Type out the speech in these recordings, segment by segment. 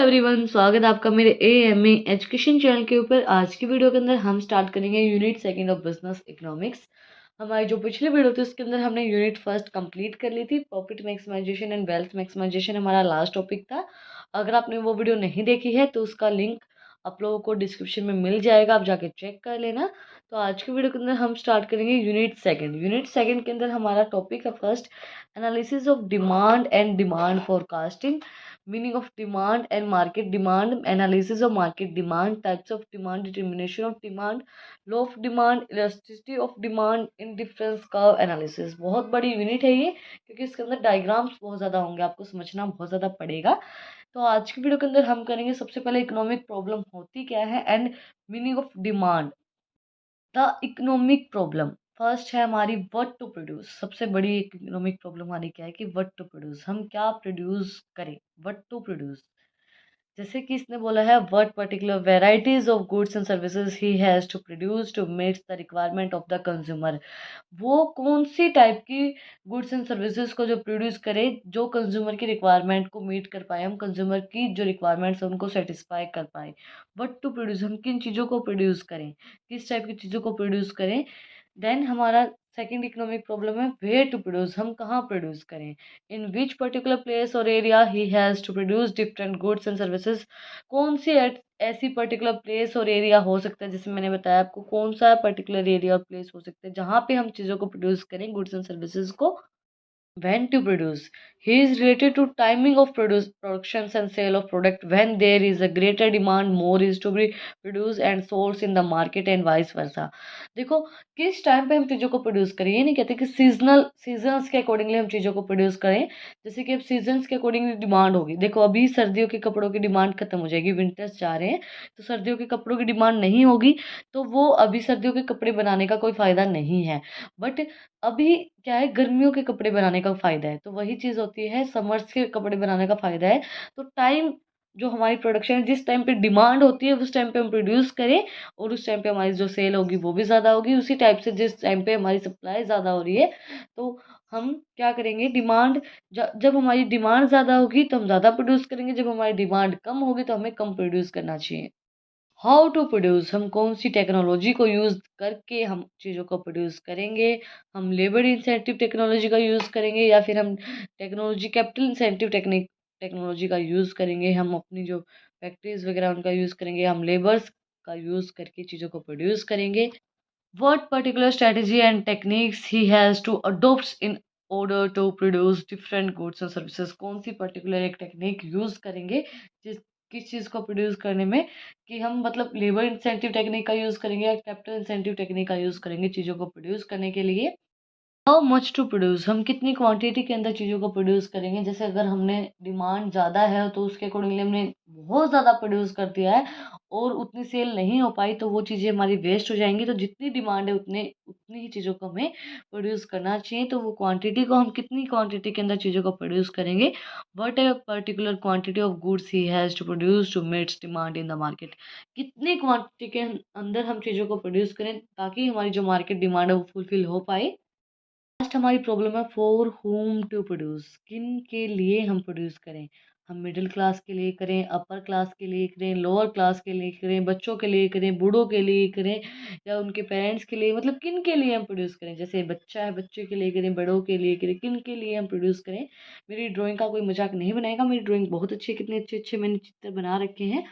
Everyone, स्वागत है आपका मेरे एएमए एजुकेशन चैनल के ऊपर। आज की वीडियो के अंदर हम स्टार्ट करेंगे unit second of business economics. हमारी जो पिछली वीडियो थी उसके अंदर हमने यूनिट फर्स्ट कंप्लीट कर ली थी। Profit maximization and wealth maximization हमारा लास्ट टॉपिक था। अगर आपने वो वीडियो नहीं देखी है तो उसका लिंक आप लोगों को डिस्क्रिप्शन में मिल जाएगा, आप जाके चेक कर लेना। तो आज की वीडियो के अंदर हम स्टार्ट करेंगे यूनिट सेकंड। यूनिट सेकंड के अंदर हमारा टॉपिक है first, analysis of demand and demand forecasting, meaning of demand and market demand, analysis of market demand, types of demand, determination of demand, law of demand, elasticity of demand, indifference curve analysis। बहुत बड़ी unit है ये, क्योंकि इसके अंदर diagrams बहुत ज़्यादा होंगे, आपको समझना बहुत ज़्यादा पड़ेगा। तो आज की वीडियो के अंदर हम करेंगे सबसे पहले इकोनॉमिक प्रॉब्लम होती क्या है and meaning of demand. The economic problem first है हमारी व्हाट टू प्रोड्यूस। सबसे बड़ी इकोनॉमिक प्रॉब्लम हमारी क्या है कि व्हाट टू प्रोड्यूस, हम क्या प्रोड्यूस करें, व्हाट टू प्रोड्यूस। जैसे कि इसने बोला है what particular varieties of goods and services he has to produce to meet the requirement of the consumer. वो कौन सी टाइप की गुड्स एंड सर्विसेज को जो प्रोड्यूस करे जो कंज्यूमर की रिक्वायरमेंट को मीट कर पाए, हम कंज्यूमर की जो रिक्वायरमेंट्स है उनको सेटिस्फाई कर पाए। व्हाट टू प्रोड्यूस, हम किन चीज़ों को प्रोड्यूस करें, किस टाइप की चीज़ों को प्रोड्यूस करें। देन हमारा सेकंड इकोनॉमिक प्रॉब्लम है वेयर टू प्रोड्यूस, हम कहाँ प्रोड्यूस करें। इन विच पर्टिकुलर प्लेस और area he has to produce different goods and services. कौन सी ऐसी पर्टिकुलर प्लेस और एरिया हो सकता है, जैसे मैंने बताया आपको कौन सा पर्टिकुलर एरिया और प्लेस हो सकता है जहाँ पे हम चीज़ों को प्रोड्यूस करें, गुड्स एंड सर्विसेज को। When to produce, he is related to timing of productions and sale of product. When there is a greater demand, more is to be produced and sourced in the market and vice versa। देखो किस time पे हम चीज़ों को produce करें, ये नहीं कहते कि सीजन्स के अकॉर्डिंगली हम चीज़ों को प्रोड्यूस करें। जैसे कि अब सीजन्स के अकॉर्डिंगली डिमांड होगी, देखो अभी सर्दियों के कपड़ों की डिमांड खत्म हो जाएगी, विंटर्स जा रहे हैं तो सर्दियों के कपड़ों की डिमांड नहीं होगी, तो वो अभी सर्दियों के कपड़े बनाने का कोई फ़ायदा नहीं है। बट अभी क्या है, गर्मियों के कपड़े बनाने का फ़ायदा है, तो वही चीज़ होती है समर्स के कपड़े बनाने का फ़ायदा है। तो टाइम जो हमारी प्रोडक्शन है, जिस टाइम पे डिमांड होती है उस टाइम पे हम प्रोड्यूस करें और उस टाइम पे हमारी जो सेल होगी वो भी ज़्यादा होगी। उसी टाइप से जिस टाइम पे हमारी सप्लाई ज़्यादा हो रही है तो हम क्या करेंगे, डिमांड जब हमारी डिमांड ज़्यादा होगी तो हम ज़्यादा प्रोड्यूस करेंगे, जब हमारी डिमांड कम होगी तो हमें कम प्रोड्यूस करना चाहिए। हाउ टू प्रोड्यूस, हम कौन सी टेक्नोलॉजी को यूज़ करके हम चीज़ों को प्रोड्यूस करेंगे। हम लेबर इंसेंटिव टेक्नोलॉजी का यूज़ करेंगे या फिर हम टेक्नोलॉजी कैपिटल इंसेंटिव टेक्नोलॉजी का यूज़ करेंगे। हम अपनी जो फैक्ट्रीज वगैरह उनका यूज़ करेंगे, हम लेबर्स का यूज़ करके चीज़ों को प्रोड्यूस करेंगे। What particular strategy and techniques he has to adopt in order to produce different goods and services। कौन सी पर्टिकुलर एक टेक्निक यूज़ करेंगे जिस किस चीज़ को प्रोड्यूस करने में, कि हम मतलब लेबर इंसेंटिव टेक्निक का यूज़ करेंगे या कैपिटल इंसेंटिव टेक्निक का यूज़ करेंगे चीज़ों को प्रोड्यूस करने के लिए। हाउ मच टू प्रोड्यूस, हम कितनी क्वांटिटी के अंदर चीज़ों को प्रोड्यूस करेंगे। जैसे अगर हमने डिमांड ज़्यादा है तो उसके अकॉर्डिंगली हमने बहुत ज़्यादा प्रोड्यूस कर दिया है और उतनी सेल नहीं हो पाई तो वो चीज़ें हमारी वेस्ट हो जाएंगी। तो जितनी डिमांड है उतनी ही चीज़ों को हमें प्रोड्यूस करना चाहिए। तो वो क्वांटिटी को हम कितनी क्वांटिटी के अंदर चीज़ों को प्रोड्यूस करेंगे, what a particular quantity of goods he has to produce to meets demand in the market. कितनी क्वांटिटी के अंदर हम चीज़ों को प्रोड्यूस करें ताकि हमारी जो मार्केट डिमांड है वो फुलफिल हो पाए। लास्ट हमारी प्रॉब्लम है फॉर होम टू प्रोड्यूस, किन के लिए हम प्रोड्यूस करें। हम मिडिल क्लास के लिए करें, अपर क्लास के लिए करें, लोअर क्लास के लिए करें, बच्चों के लिए करें, बूढ़ों के लिए करें या उनके पेरेंट्स के लिए, मतलब किन के लिए हम प्रोड्यूस करें। जैसे बच्चा है बच्चे के लिए करें, बड़ों के लिए करें, किन के लिए हम प्रोड्यूस करें। मेरी ड्राइंग का कोई मजाक नहीं बनाएगा, मेरी ड्राइंग बहुत अच्छी है, कितने अच्छे अच्छे मैंने चित्र बना रखे हैं।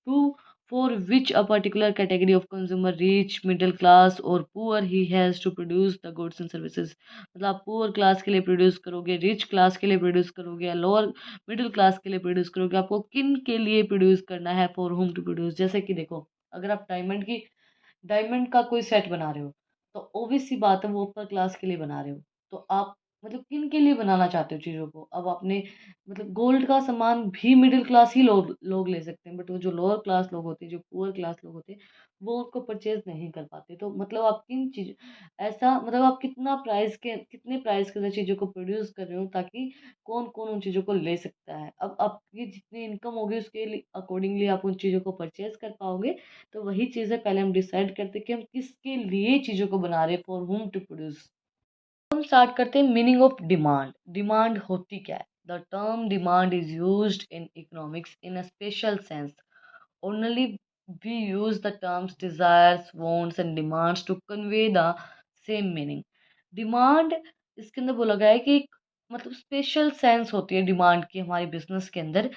To for which a particular category of consumer, rich, middle class or poor, he has to produce the goods and services। मतलब आप पुअर क्लास के लिए प्रोड्यूस करोगे, रिच क्लास के लिए प्रोड्यूस करोगे या लोअर मिडिल क्लास के लिए प्रोड्यूस करोगे, आपको किन के लिए प्रोड्यूस करना है, फॉर होम टू प्रोड्यूस। जैसे कि देखो अगर आप डायमंड का कोई सेट बना रहे हो तो ऑब्वियस सी बात है वो अपर क्लास के लिए बना रहे हो। तो आप मतलब किन के लिए बनाना चाहते हो चीज़ों को। अब आपने मतलब गोल्ड का सामान भी मिडिल क्लास ही लोग लोग ले सकते हैं, बट वो जो लोअर क्लास लोग होते हैं, जो पुअर क्लास लोग होते हैं, वो उसको परचेज नहीं कर पाते। तो मतलब आप किन चीज ऐसा मतलब आप कितने प्राइस के अंदर चीज़ों को प्रोड्यूस कर रहे हो ताकि कौन कौन उन चीज़ों को ले सकता है। अब आपकी जितनी इनकम होगी उसके अकॉर्डिंगली आप उन चीज़ों को परचेज कर पाओगे। तो वही चीज़ है, पहले हम डिसाइड करते हैं कि हम किसके लिए चीज़ों को बना रहे हैं, फॉर होम टू प्रोड्यूस। हम स्टार्ट करते हैं मीनिंग ऑफ डिमांड। डिमांड होती क्या है। The term demand is used in economics in a special sense. Only we use the terms desires, wants and demands to convey the same meaning. Demand इसके अंदर बोला गया है कि एक मतलब स्पेशल सेंस होती है डिमांड की हमारे बिजनेस के अंदर,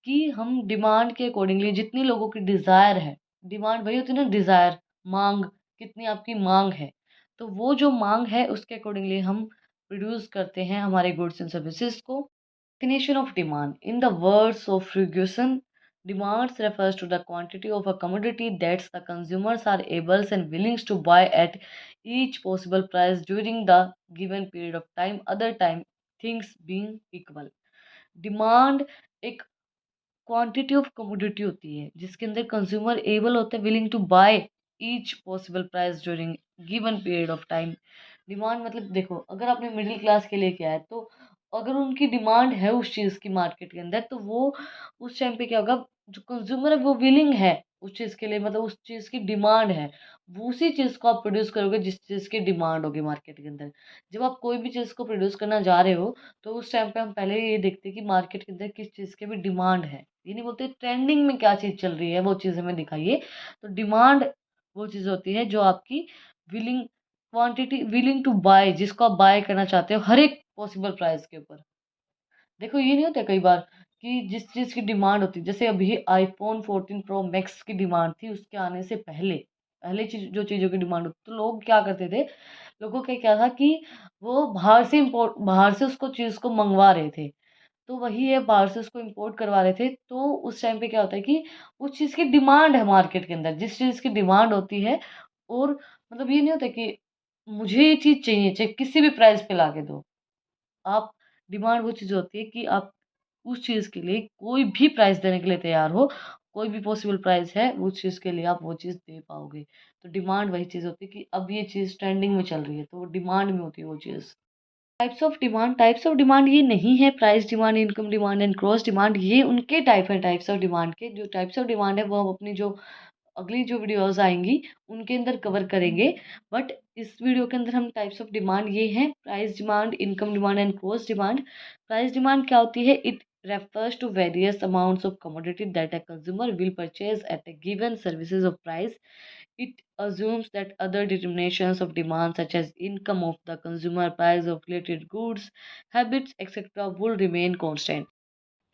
कि हम डिमांड के अकॉर्डिंगली जितनी लोगों की डिज़ायर है, डिमांड वही होती है ना डिज़ायर, माँग, कितनी आपकी माँग है, तो वो जो माँग है उसके अकॉर्डिंगली हम प्रोड्यूस करते हैं हमारे गुड्स एंड सर्विसेज को। Definition of demand. In the words of Ferguson, demands refers to the quantity of a commodity that the consumers are able and willing to buy at each possible price during the given period of time, other time things being equal. Demand एक quantity of commodity होती है जिसके अंदर consumer able होते हैं willing to buy each possible price during given period of time. Demand मतलब देखो, अगर आपने मिडिल क्लास के लिए किया है तो अगर उनकी डिमांड है उस चीज़ की मार्केट के अंदर, तो वो उस टाइम पे क्या होगा, जो कंज्यूमर है वो विलिंग है उस चीज़ के लिए, मतलब उस चीज़ की डिमांड है, वो उसी चीज़ को आप प्रोड्यूस करोगे जिस चीज़ की डिमांड होगी मार्केट के अंदर। जब आप कोई भी चीज़ को प्रोड्यूस करना जा रहे हो तो उस टाइम पे हम पहले ये देखते हैं कि मार्केट के अंदर किस चीज़ की भी डिमांड है। ये नहीं बोलते ट्रेंडिंग में क्या चीज़ चल रही है वो चीज़ हमें दिखाइए। तो डिमांड वो चीज़ होती है जो आपकी willing quantity, willing to buy, जिसको आप बाय करना चाहते हो हर एक पॉसिबल प्राइस के ऊपर। देखो ये नहीं होता कई बार कि जिस चीज़ की डिमांड होती है, जैसे अभी आईफोन 14 प्रो मैक्स की डिमांड थी, उसके आने से पहले पहले चीज जो चीज़ों की डिमांड होती, तो लोग क्या करते थे, लोगों का क्या था कि वो बाहर से उसको चीज़ को मंगवा रहे थे। तो वही है, बाहर से उसको इम्पोर्ट करवा रहे थे, तो उस टाइम पे क्या होता है कि उस चीज़ की डिमांड है मार्केट के अंदर, जिस चीज़ की डिमांड होती है, और मतलब ये नहीं होता कि मुझे ये चीज़ चाहिए, चाहे किसी भी प्राइस पे ला के दो। आप डिमांड वो चीज़ होती है कि आप उस चीज़ के लिए कोई भी प्राइस देने के लिए तैयार हो, कोई भी पॉसिबल प्राइस है उस चीज़ के लिए आप वो चीज़ दे पाओगे। तो डिमांड वही चीज़ होती है कि अब ये चीज़ ट्रेंडिंग में चल रही है, तो वो डिमांड में होती है वो चीज़। टाइप्स ऑफ डिमांड ये नहीं है price demand, income demand and cross demand, ये उनके टाइप हैं टाइप्स ऑफ डिमांड के। जो टाइप्स ऑफ डिमांड है वो हम अपनी जो अगली जो वीडियोस आएंगी उनके अंदर कवर करेंगे। बट इस वीडियो के अंदर हम टाइप्स ऑफ डिमांड ये हैं price demand, income demand and cross demand. Price demand क्या होती है? It refers to various amounts of commodity that a consumer will purchase at a given services of price. It assumes that other determinations of demand such as income of the consumer, price of related goods, habits etc. will remain constant.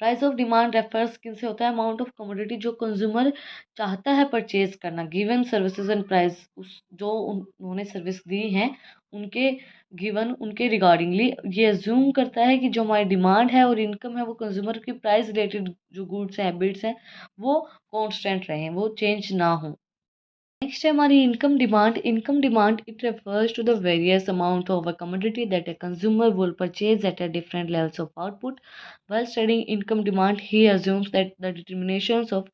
Price of demand refers किनसे होता है? Amount of commodity जो consumer चाहता है purchase करना, given services and price, उस जो उन्होंने सर्विस दी हैं उनके गिवन, उनके रिगार्डिंगली ये अज्यूम करता है कि जो हमारी डिमांड है और इनकम है वो कंज्यूमर की प्राइस रिलेटेड जो गुड्स हैं, हैबिट्स हैं, वो कांस्टेंट रहें, वो चेंज ना हो। नेक्स्ट है हमारी income demand. Income demand it refers to the various amount of a commodity that a consumer will purchase at a different levels of output. while studying income demand he assumes that the determinations of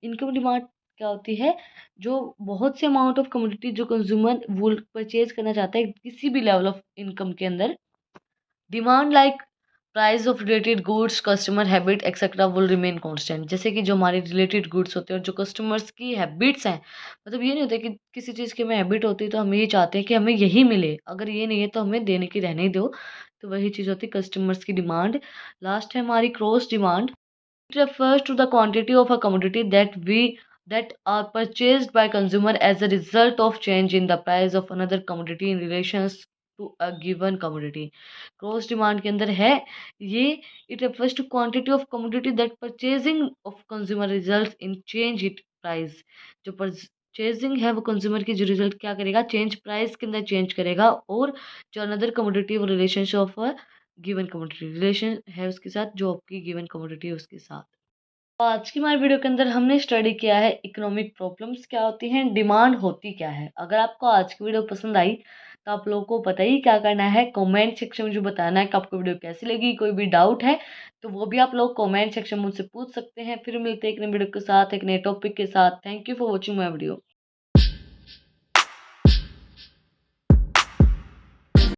income demand क्या होती है? जो बहुत से amount of commodity जो consumer वुल purchase करना चाहता है किसी भी लेवल ऑफ इनकम के अंदर, demand like price of related goods, customer habit etcetera will remain constant. जैसे कि जो हमारे रिलेटेड गुड्स होते हैं और जो कस्टमर्स की हैबिट्स हैं, मतलब ये नहीं होता कि किसी चीज़ की हमें हैबिट होती है तो हम ये चाहते हैं कि हमें यही मिले, अगर ये नहीं है तो हमें देने की रहने ही दो। तो वही चीज़ होती है कस्टमर्स की डिमांड। लास्ट है हमारी cross demand. It refers to the quantity of a commodity that are purchased by consumer as a result of change in the price of another commodity in relations to a given commodity. Cross demand के अंदर है ये, it refers to quantity of commodity that purchasing of consumer results in change it price। जो purchasing है वो consumer की जो result क्या करेगा, चेंज प्राइस के अंदर चेंज करेगा, और जो अनदर कमोडिटी वो relationship of given commodity, relation है उसके साथ, जो आपकी गिवन कमोडिटी है उसके साथ। तो आज की हमारी वीडियो के अंदर हमने स्टडी किया है इकोनॉमिक प्रॉब्लम्स क्या होती हैं, डिमांड होती क्या है। अगर आपको आज की वीडियो पसंद आई तो आप लोगों को पता ही क्या करना है, कमेंट सेक्शन में जो बताना है कि आपको वीडियो कैसी लगी। कोई भी डाउट है तो वो भी आप लोग कमेंट सेक्शन में मुझसे पूछ सकते हैं। फिर मिलते हैं एक नए वीडियो के साथ, एक नए टॉपिक के साथ। Thank you for watching my video.